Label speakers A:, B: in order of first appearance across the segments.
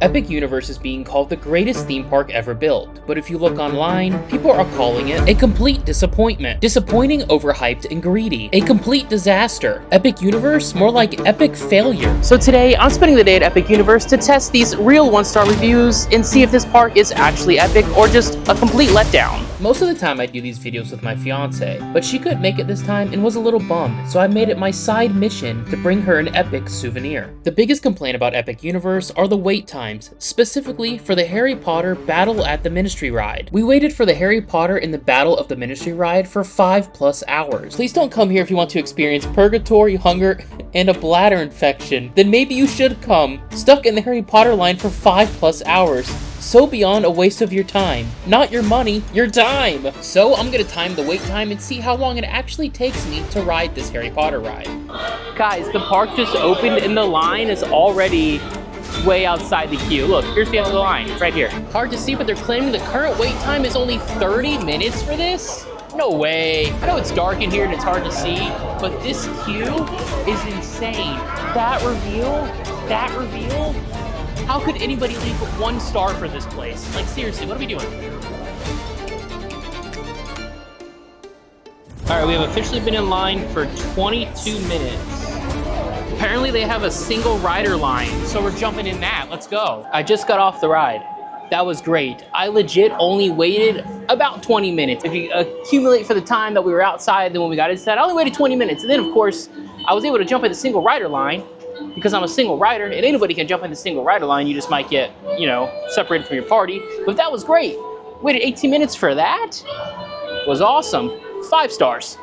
A: Epic Universe is being called the greatest theme park ever built, but if you look online, people are calling it a complete disappointment. Disappointing, overhyped, and greedy. A complete disaster. Epic Universe? More like epic failure. So today, I'm spending the day at Epic Universe to test these real one-star reviews and see if this park is actually epic or just a complete letdown. Most of the time I do these videos with my fiance, but she couldn't make it this time and was a little bummed, so I made it my side mission to bring her an epic souvenir. The biggest complaint about Epic Universe are the wait times, specifically for the Harry Potter Battle at the Ministry ride. We waited for the Harry Potter in the Battle of the Ministry ride for 5+ hours. Please don't come here if you want to experience purgatory, hunger, and a bladder infection. Then maybe you should come. Stuck in the Harry Potter line for 5+ hours. So beyond a waste of your time. Not your money, your time! So I'm gonna time the wait time and see how long it actually takes me to ride this Harry Potter ride. Guys, the park just opened and the line is already way outside the queue. Look, here's the end of the line. It's right here. Hard to see, but they're claiming the current wait time is only 30 minutes for this? No way. I know it's dark in here and it's hard to see, but this queue is insane. That reveal, how could anybody leave 1 star for this place? Like, seriously, what are we doing? All right, we have officially been in line for 22 minutes. Apparently they have a single rider line, so we're jumping in that. Let's go. I just got off the ride. That was great. I legit only waited about 20 minutes. If you accumulate for the time that we were outside, then when we got inside, I only waited 20 minutes. And then, of course, I was able to jump in the single rider line because I'm a single rider, and anybody can jump in the single rider line. You just might get, you know, separated from your party. But that was great. Waited 18 minutes for that. Was awesome. 5 stars.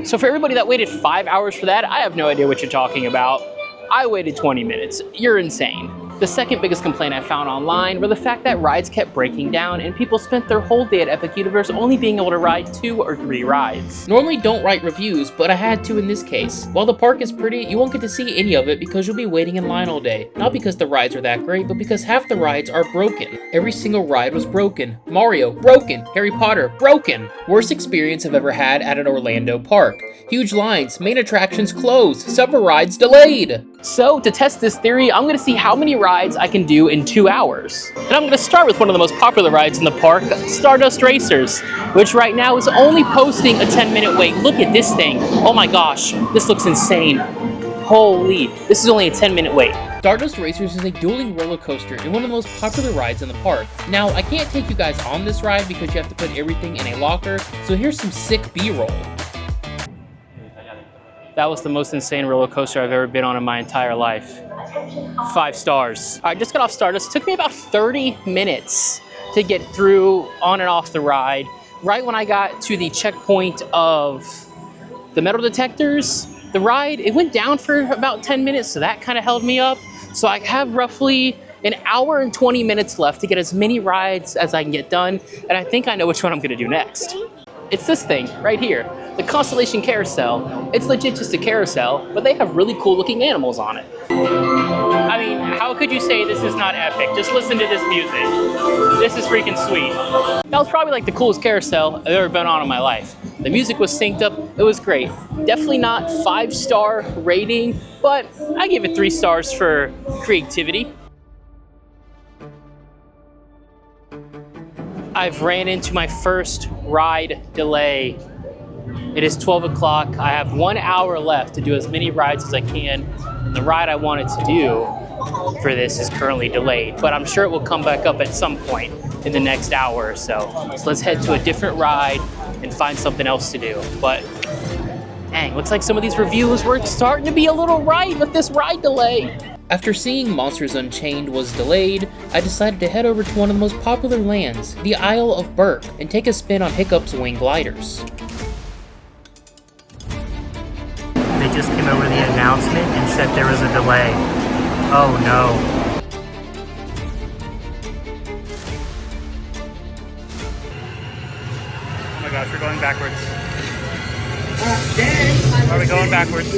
A: So for everybody that waited 5 hours for that, I have no idea what you're talking about. I waited 20 minutes. You're insane. The second biggest complaint I found online were the fact that rides kept breaking down and people spent their whole day at Epic Universe only being able to ride 2 or 3 rides. Normally don't write reviews, but I had to in this case. While the park is pretty, you won't get to see any of it because you'll be waiting in line all day. Not because the rides are that great, but because half the rides are broken. Every single ride was broken. Mario, broken. Harry Potter, broken. Worst experience I've ever had at an Orlando park. Huge lines, main attractions closed, several rides delayed. So to test this theory, I'm gonna see how many rides I can do in 2 hours. And I'm gonna start with one of the most popular rides in the park, Stardust Racers, which right now is only posting a 10-minute wait. Look at this thing. Oh my gosh, this looks insane. Holy, this is only a 10-minute wait. Stardust Racers is a dueling roller coaster and one of the most popular rides in the park. Now, I can't take you guys on this ride because you have to put everything in a locker, so here's some sick B-roll. That was the most insane roller coaster I've ever been on in my entire life. 5 stars. I just got off Stardust. It took me about 30 minutes to get through on and off the ride. Right when I got to the checkpoint of the metal detectors, the ride, it went down for about 10 minutes, so that kind of held me up. So I have roughly an hour and 20 minutes left to get as many rides as I can get done, and I think I know which one I'm gonna do next. It's this thing right here, the Constellation Carousel. It's legit just a carousel, but they have really cool looking animals on it. I mean, how could you say this is not epic? Just listen to this music. This is freaking sweet. That was probably like the coolest carousel I've ever been on in my life. The music was synced up, it was great. Definitely not 5-star rating, but I give it 3 stars for creativity. I've ran into my first ride delay. It is 12 o'clock. I have 1 hour left to do as many rides as I can. And the ride I wanted to do for this is currently delayed, but I'm sure it will come back up at some point in the next hour or so. So let's head to a different ride and find something else to do. But dang, looks like some of these reviews were starting to be a little right with this ride delay. After seeing Monsters Unchained was delayed, I decided to head over to one of the most popular lands, the Isle of Berk, and take a spin on Hiccup's wing gliders.
B: They just came over the announcement and said there was a delay. Oh no. Oh my gosh, we're going backwards. Are we going backwards?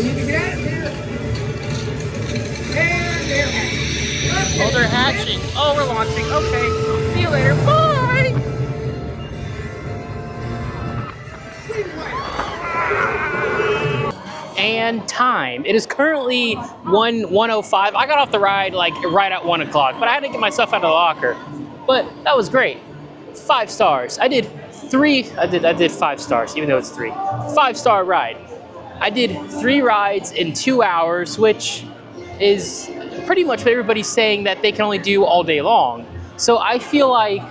A: Oh, they're hatching. Oh, we're launching. Okay. See you later. Bye! and time. It is currently 1:05. I got off the ride like right at 1 o'clock, but I had to get my stuff out of the locker. But that was great. 5 stars. I did 5 stars, even though it's 3. 5-star ride. I did 3 rides in 2 hours, which is pretty much what everybody's saying that they can only do all day long. So I feel like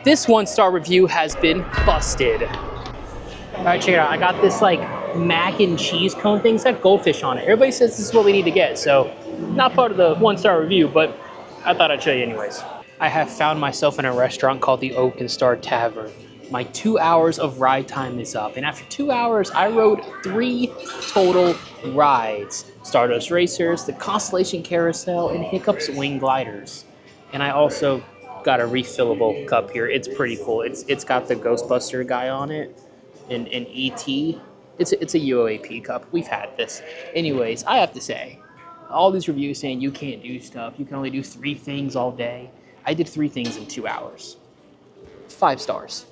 A: this 1-star review has been busted. All right, check it out. I got this like mac and cheese cone thing. It's got goldfish on it. Everybody says this is what we need to get, so not part of the 1-star review, but I thought I'd show you anyways. I have found myself in a restaurant called the Oak and Star Tavern. My 2 hours of ride time is up, and after 2 hours, I rode 3 total rides. Stardust Racers, the Constellation Carousel, and Hiccup's Wing Gliders. And I also got a refillable cup here. It's pretty cool. It's got the Ghostbuster guy on it, and E.T. It's a UAP cup. We've had this. Anyways, I have to say, all these reviews saying you can't do stuff, you can only do 3 things all day. I did 3 things in 2 hours. 5 stars.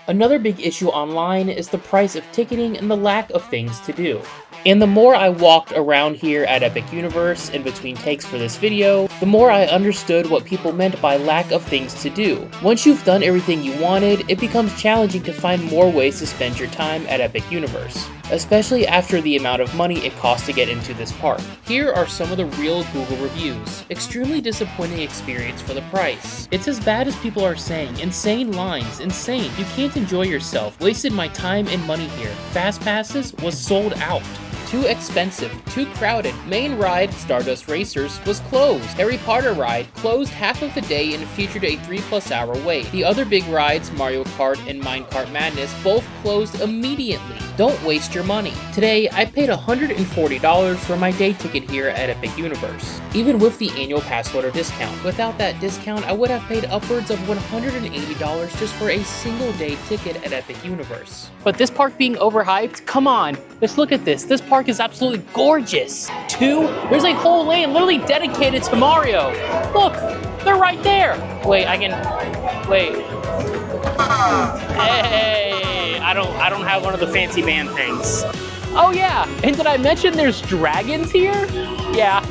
A: Another big issue online is the price of ticketing and the lack of things to do. And the more I walked around here at Epic Universe in between takes for this video, the more I understood what people meant by lack of things to do. Once you've done everything you wanted, it becomes challenging to find more ways to spend your time at Epic Universe, especially after the amount of money it costs to get into this park. Here are some of the real Google reviews. Extremely disappointing experience for the price. It's as bad as people are saying. Insane lines, insane. You can't enjoy yourself. Wasted my time and money here. Fast passes was sold out. Too expensive, too crowded. Main ride, Stardust Racers, was closed. Harry Potter ride closed half of the day and featured a 3+ hour wait. The other big rides, Mario Kart and Minecart Madness, both closed immediately. Don't waste your money. Today, I paid $140 for my day ticket here at Epic Universe, even with the annual pass holder discount. Without that discount, I would have paid upwards of $180 just for a single day ticket at Epic Universe. But this park being overhyped? Come on, just look at this. This park is absolutely gorgeous. There's a whole lane literally dedicated to Mario. Look, they're right there. Wait. Hey, I don't have one of the fancy band things. Oh yeah, and did I mention there's dragons here? Yeah,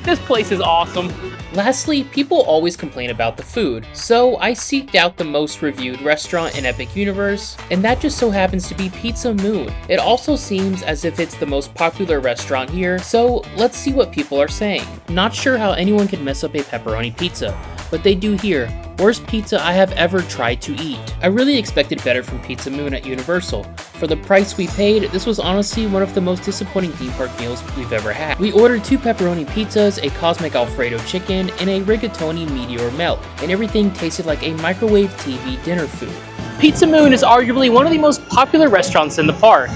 A: this place is awesome. Lastly, people always complain about the food, so I seeked out the most reviewed restaurant in Epic Universe, and that just so happens to be Pizza Moon. It also seems as if it's the most popular restaurant here, so let's see what people are saying. Not sure how anyone could mess up a pepperoni pizza, but they do here. Worst pizza I have ever tried to eat. I really expected better from Pizza Moon at Universal. For the price we paid, this was honestly one of the most disappointing theme park meals we've ever had. We ordered 2 pepperoni pizzas, a Cosmic Alfredo chicken, and a Rigatoni Meteor Melt, and everything tasted like a microwave TV dinner food. Pizza Moon is arguably one of the most popular restaurants in the park.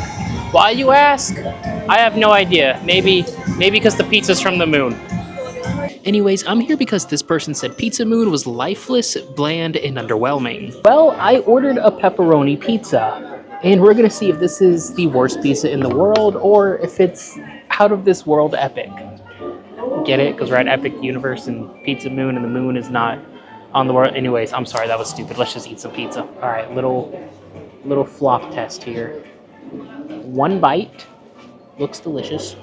A: Why, you ask? I have no idea. Maybe because the pizza's from the moon. Anyways, I'm here because this person said Pizza Moon was lifeless, bland, and underwhelming. Well, I ordered a pepperoni pizza, and we're gonna see if this is the worst pizza in the world or if it's out of this world epic. Get it? Because we're at Epic Universe and Pizza Moon, and the moon is not on the world. Anyways, I'm sorry, that was stupid. Let's just eat some pizza. All right, little flop test here. 1 bite. Looks delicious.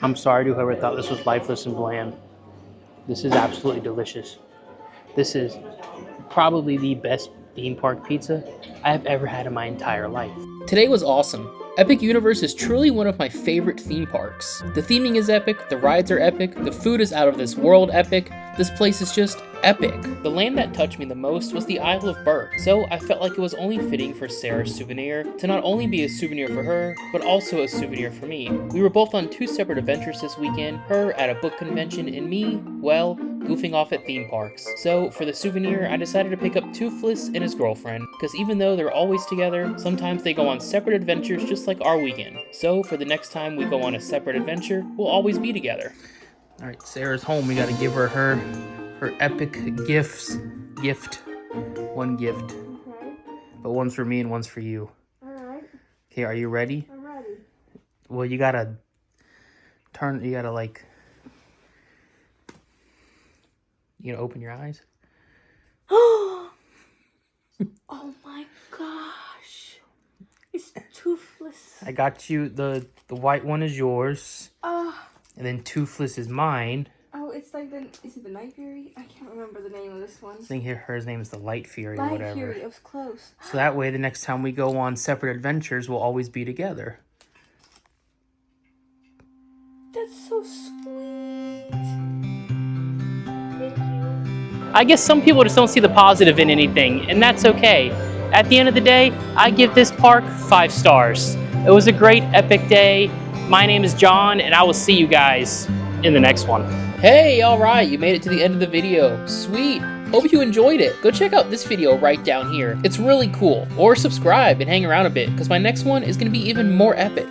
A: I'm sorry to whoever thought this was lifeless and bland. This is absolutely delicious. This is probably the best theme park pizza I have ever had in my entire life. Today was awesome. Epic Universe is truly one of my favorite theme parks. The theming is epic, the rides are epic, the food is out of this world epic, this place is just epic. The land that touched me the most was the Isle of Berk, so I felt like it was only fitting for Sarah's souvenir to not only be a souvenir for her, but also a souvenir for me. We were both on 2 separate adventures this weekend, her at a book convention and me, well, goofing off at theme parks. So for the souvenir, I decided to pick up Toothless and his girlfriend, because even though they're always together, sometimes they go on separate adventures just like our weekend. So for the next time we go on a separate adventure, we'll always be together. All right, Sarah's home. We gotta give her her epic gift. 1 gift.
C: Okay.
A: But one's for me and one's for you.
C: Alright.
A: Okay, are you ready?
C: I'm ready.
A: Well, you gotta like, you gotta open your eyes.
C: Oh my gosh. It's Toothless.
B: I got you the white one is yours,
C: Oh,
B: and then Toothless is mine.
C: it's like is it the Night Fury? I can't remember the name of this one.
B: I think her name is the Light Fury or
C: Light
B: whatever.
C: Fury, it was close.
B: So that way, the next time we go on separate adventures, we'll always be together.
C: That's so sweet. Thank you.
A: I guess some people just don't see the positive in anything, and that's okay. At the end of the day, I give this park 5 stars. It was a great, epic day. My name is John, and I will see you guys in the next one. Hey, all right, you made it to the end of the video. Sweet. Hope you enjoyed it. Go check out this video right down here. It's really cool. Or subscribe and hang around a bit, because my next one is going to be even more epic.